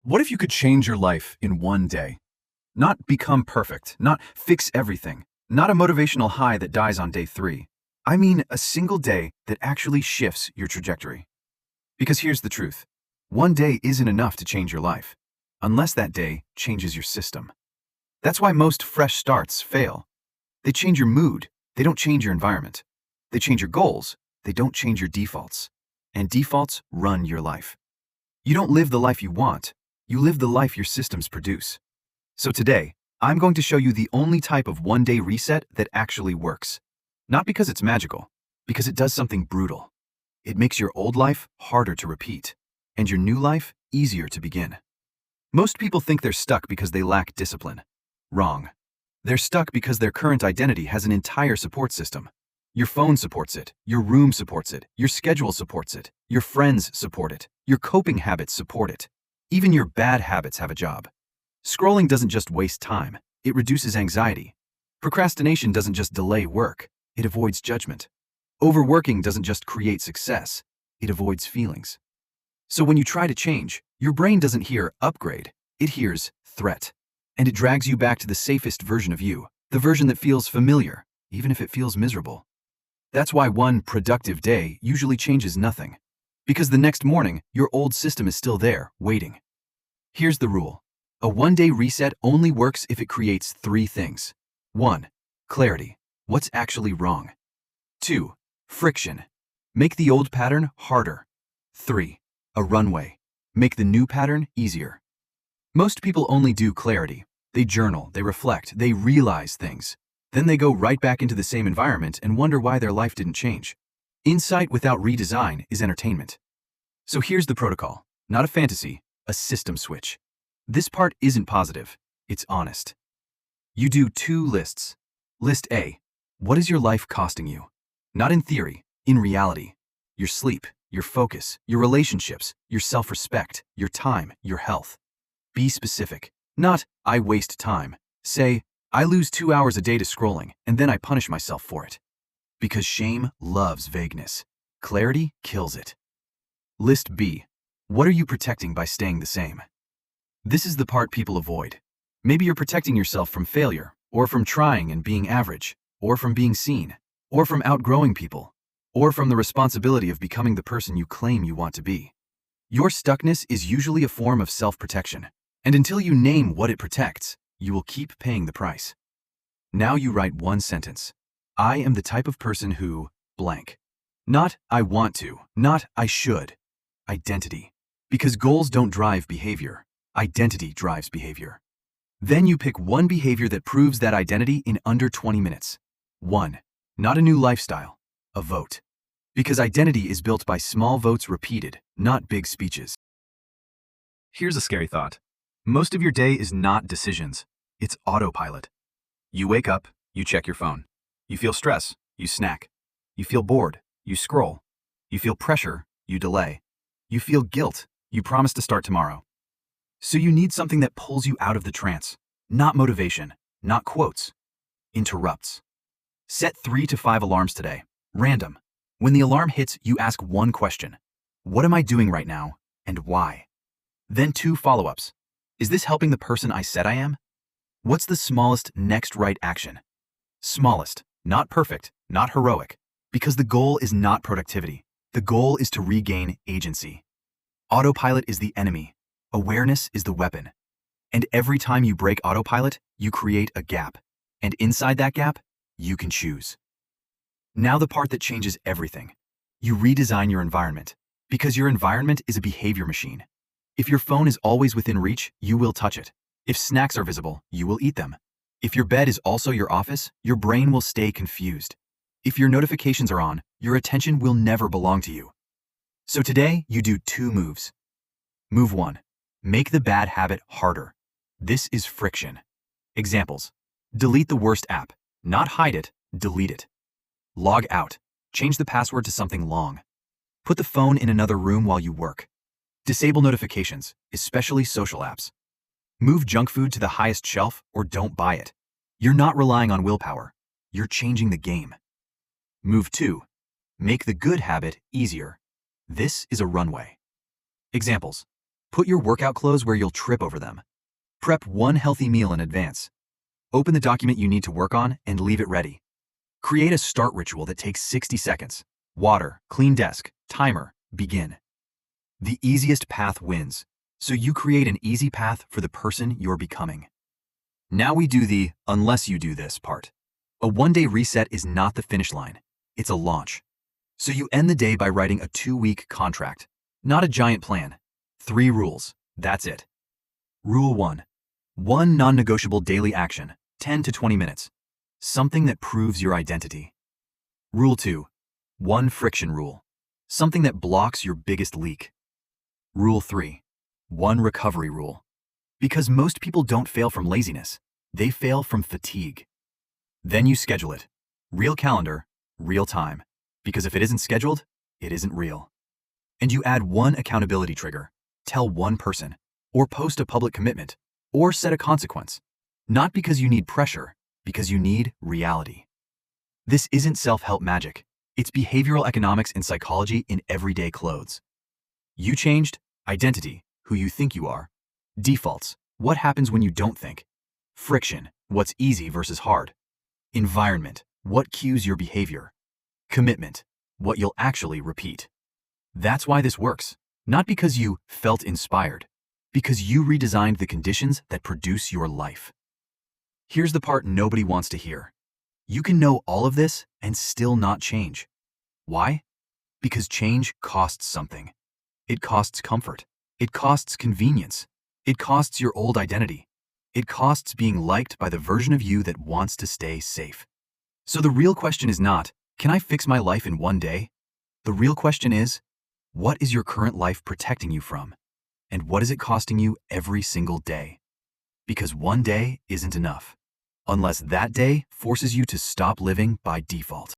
What if you could change your life in one day? Not become perfect, not fix everything, not a motivational high that dies on day 3. I mean a single day that actually shifts your trajectory. Because here's the truth. One day isn't enough to change your life, unless that day changes your system. That's why most fresh starts fail. They change your mood, they don't change your environment. They change your goals, they don't change your defaults. And defaults run your life. You don't live the life you want, you live the life your systems produce. So today, I'm going to show you the only type of one-day reset that actually works. Not because it's magical, because it does something brutal. It makes your old life harder to repeat, and your new life easier to begin. Most people think they're stuck because they lack discipline. Wrong. They're stuck because their current identity has an entire support system. Your phone supports it, your room supports it, your schedule supports it, your friends support it, your coping habits support it. Even your bad habits have a job. Scrolling doesn't just waste time, it reduces anxiety. Procrastination doesn't just delay work, it avoids judgment. Overworking doesn't just create success, it avoids feelings. So when you try to change, your brain doesn't hear upgrade, it hears threat. And it drags you back to the safest version of you, the version that feels familiar, even if it feels miserable. That's why one productive day usually changes nothing. Because the next morning, your old system is still there, waiting. Here's the rule. A one-day reset only works if it creates 3 things. 1. Clarity. What's actually wrong? 2. Friction. Make the old pattern harder. 3. A runway. Make the new pattern easier. Most people only do clarity. They journal, they reflect, they realize things. Then they go right back into the same environment and wonder why their life didn't change. Insight without redesign is entertainment. So here's the protocol. Not a fantasy, a system switch. This part isn't positive, it's honest. You do 2 lists. List A. What is your life costing you? Not in theory, in reality. Your sleep, your focus, your relationships, your self-respect, your time, your health. Be specific. Not, I waste time. Say, I lose 2 hours a day to scrolling, and then I punish myself for it. Because shame loves vagueness. Clarity kills it. List B. What are you protecting by staying the same? This is the part people avoid. Maybe you're protecting yourself from failure, or from trying and being average, or from being seen, or from outgrowing people, or from the responsibility of becoming the person you claim you want to be. Your stuckness is usually a form of self-protection, and until you name what it protects, you will keep paying the price. Now you write one sentence. I am the type of person who, blank. Not, I want to, not, I should. Identity. Because goals don't drive behavior. Identity drives behavior. Then you pick one behavior that proves that identity in under 20 minutes. 1. Not a new lifestyle. A vote. Because identity is built by small votes repeated, not big speeches. Here's a scary thought. Most of your day is not decisions. It's autopilot. You wake up, you check your phone. You feel stress, you snack. You feel bored, you scroll. You feel pressure, you delay. You feel guilt, you promise to start tomorrow. So you need something that pulls you out of the trance. Not motivation, not quotes. Interrupts. Set 3 to 5 alarms today. Random. When the alarm hits, you ask one question. What am I doing right now, and why? Then 2 follow-ups. Is this helping the person I said I am? What's the smallest next right action? Smallest, not perfect, not heroic. Because the goal is not productivity. The goal is to regain agency. Autopilot is the enemy. Awareness is the weapon. And every time you break autopilot, you create a gap. And inside that gap, you can choose. Now the part that changes everything. You redesign your environment. Because your environment is a behavior machine. If your phone is always within reach, you will touch it. If snacks are visible, you will eat them. If your bed is also your office, your brain will stay confused. If your notifications are on, your attention will never belong to you. So today, you do 2 moves. Move 1. Make the bad habit harder. This is friction. Examples. Delete the worst app. Not hide it, delete it. Log out. Change the password to something long. Put the phone in another room while you work. Disable notifications, especially social apps. Move junk food to the highest shelf or don't buy it. You're not relying on willpower. You're changing the game. Move 2. Make the good habit easier. This is a runway. Examples. Put your workout clothes where you'll trip over them. Prep one healthy meal in advance. Open the document you need to work on and leave it ready. Create a start ritual that takes 60 seconds. Water, clean desk, timer, begin. The easiest path wins, so you create an easy path for the person you're becoming. Now we do the unless you do this part. A one-day reset is not the finish line, it's a launch. So you end the day by writing a 2-week contract, not a giant plan. 3 rules, that's it. Rule 1. One non-negotiable daily action, 10 to 20 minutes. Something that proves your identity. Rule 2. One friction rule. Something that blocks your biggest leak. Rule 3. One recovery rule. Because most people don't fail from laziness, they fail from fatigue. Then you schedule it. Real calendar, real time. Because if it isn't scheduled, it isn't real. And you add one accountability trigger. Tell one person, or post a public commitment, or set a consequence. Not because you need pressure, because you need reality. This isn't self-help magic. It's behavioral economics and psychology in everyday clothes. You changed, identity, who you think you are. Defaults, what happens when you don't think. Friction, what's easy versus hard. Environment, what cues your behavior. Commitment, what you'll actually repeat. That's why this works. Not because you felt inspired, because you redesigned the conditions that produce your life. Here's the part nobody wants to hear. You can know all of this and still not change. Why? Because change costs something. It costs comfort. It costs convenience. It costs your old identity. It costs being liked by the version of you that wants to stay safe. So the real question is not, can I fix my life in one day? The real question is, what is your current life protecting you from? And what is it costing you every single day? Because one day isn't enough, unless that day forces you to stop living by default.